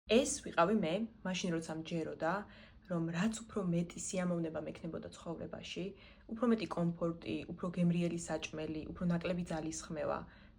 ეს ვიყავი მე, მაშინ როცა მჯეროდა, რომ რაც უფრო მეტი სიამოვნება მექნებოდა ცხოვრებაში, უფრო მეტი კომფორტი, უფრო გემრიელი საჭმელი, უფრო ნაკლები ძალისხმევა,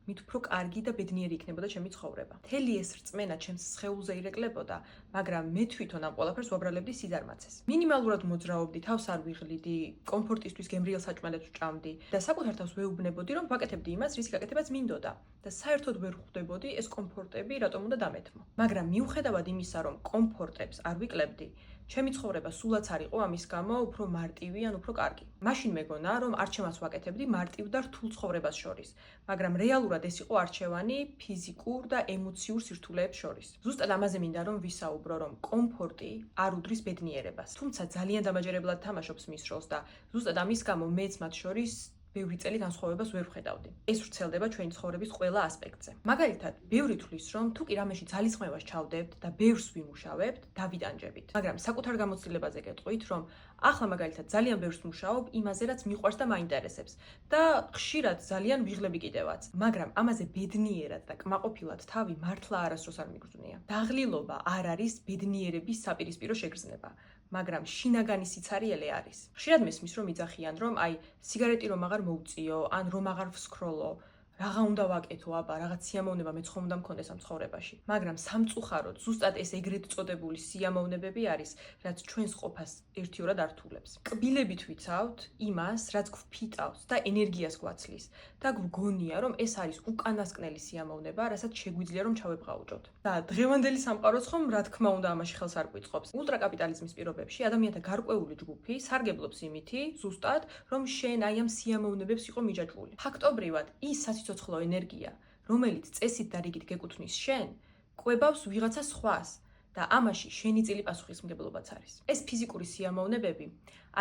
მით უფრო კარგი და ბედნიერი იქნებოდა ჩემი ცხოვრება. მთელი ეს რწმენა ჩემს სხეულზე ირეკლებოდა, მაგრამ მე თვითონ ამ ყველაფერს ვაბრალებდი სიზარმაცეს. მინიმალურად მოძრაობდი, თავს არ ვიღლიდი, კომფორტისთვის გემრიელ საჭმელებს ვჭამდი და საკუთარ თავს ვეუბნებოდი, რომ ვაკეთებდი იმას, რის გაკეთებაც მინდოდა და საერთოდ ვერ ხვდებოდი ეს კომფორტები რატომ უნდა დამეთმო. მაგრამ მიუხედავად იმისა, რომ კომფორტებს არ ვიკლებდი, ჩემი ცხოვრება სულაც არ იყო ამის გამო უფრო მარტივი ან უფრო კარგი. მაშინ მეგონა, რომ არჩევანს ვაკეთებდი მარტივ და რთულ ცხოვრებას შორის, მაგრამ რეალურად ეს იყო არჩევანი ფიზიკურ და ემოციურ სირთულეებს შორის. ზუსტად ამაზე მინდა რომ ვისაუბრო, რომ კომფორტი არ უდრის ბედნიერებას. თუმცა ძალიან დამაჯერებლად თამაშობს მის როლს და ზუსტად ამის გამო მეც მათ შორის ბევრი წელი განსხვავებას ვერ ვხედავდი. ეს ვრცელდება ჩვენი ცხოვრების ყველა ასპექტზე. მაგალითად, ბევრი თვლის, რომ თუ კი რამეში ძალისხმევას ჩავდებთ და ბევრს ვიმუშავებთ, დავიტანჯებით. მაგრამ საკუთარ გამოცდილებაზე გეტყვით, რომ ახლა მაგალითად ძალიან ბევრს მუშაობ იმაზე, რაც მიყვარს და მაინტერესებს და ხშირად ძალიან ვიღლები კიდევაც. მაგრამ ამაზე ბედნიერად და კმაყოფილად თავი მართლა არასდროს არ მიგრძნია. დაღლილობა არ არის ბედნიერების საპირისპირო შეგრძნება. მაგრამ შინაგანი სიცარიელე არის. ხშირად მესმის რომ იძახიან, რომ აი სიგარეტი რომ აღარ მოვწიო, ან რომ აღარ ვსქროლო, რაღა უნდა ვაკეთო, აბა, რაღაც სიამოვნება მეც ხომ უნდა მქონდეს ამ ცხოვრებაში. მაგრამ სამწუხაროდ, ზუსტად ეს ეგრეთ წოდებული სიამოვნებები არის, რაც ჩვენს ყოფას ერთიორად ართულებს. კბილებით ვიცავთ იმას, რაც გვფიტავს და ენერგიას გვაცლის და გვგონია, რომ ეს არის უკანასკნელი სიამოვნება, რასაც შეგვიძლია რომ ჩავებღაუჭოთ. და დღევანდელი სამყაროც ხომ რა თქმა უნდა ამაში ხელს არ გვიწყობს. ულტრაკაპიტალიზმის პირობებში ადამიანთა გარკვეული ჯგუფი სარგებლობს იმითი, ზუსტად, რომ შენ აი ამ სიამოვნებებს იყო მიჯაჭვული. ფაქტობრივად, ის საციცოცხლო ენერგია, რომელიც წესით და რიგით გეკუთვნის შენ, კვებავს ვიღაცა სხვას და ამაში შენი წილი პასუხისმგებლობაც არის. ეს ფიზიკური სიამოვნებები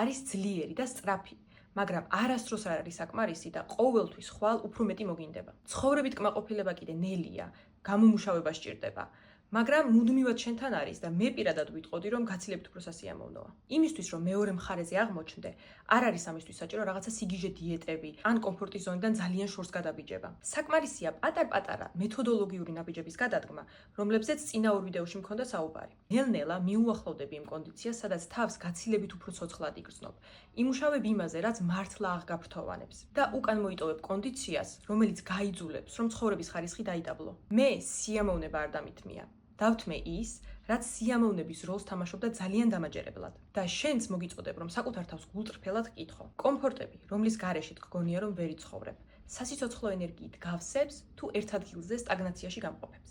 არის ძლიერი და სწრაფი, მაგრამ არასდროს არ არის საკმარისი და ყოველთვის ხვალ უფრო მეტი მოგინდება. ცხოვრებით კმაყოფილება კიდე ნელია, გამომუშავება სჭირდება. მაგრამ მუდმივად შენთან არის და მე პირადად ვიტყოდი, რომ გაცილებით უფრო სასიამოვნოა. იმისთვის, რომ მეორე მხარეზე აღმოჩნდე, არ არის ამისთვის საჭირო რაღაცა სიგიჟე დიეტები ან კომფორტის ზონიდან ძალიან შორს გადაბიჯება. საკმარისია პატარ-პატარა მეთოდოლოგიური ნაბიჯების გადადგმა, რომლებზეც წინა ორ ვიდეოში მქონდა საუბარი. ნელ-ნელა მიუახლოვდები იმ კონდიციას, სადაც თავს გაცილებით უფრო ცოცხლად იგრძნობ. იმუშავებ იმაზე, რაც მართლა აღგაფრთოვანებს და უკან მოიტოვებ კონდიციას, რომელიც გაიძულებს, რომ ცხოვრების ხარისხი დაიდაბლო. მე სიამოვნება არ დამithმია. დავთმე ის, რაც სიამოვნების როლს თამაშობდა ძალიან დამაჯერებლად და შენც მოგიწოდებ, რომ საკუთარ თავს გულწრფელად კითხო. კომფორტები, რომლის გარეშეც გგონია, რომ ვერ იცხოვრებ, სასიცოცხლო ენერგიით გავსებს თუ ერთ ადგილზე სტაგნაციაში გამყოფებს.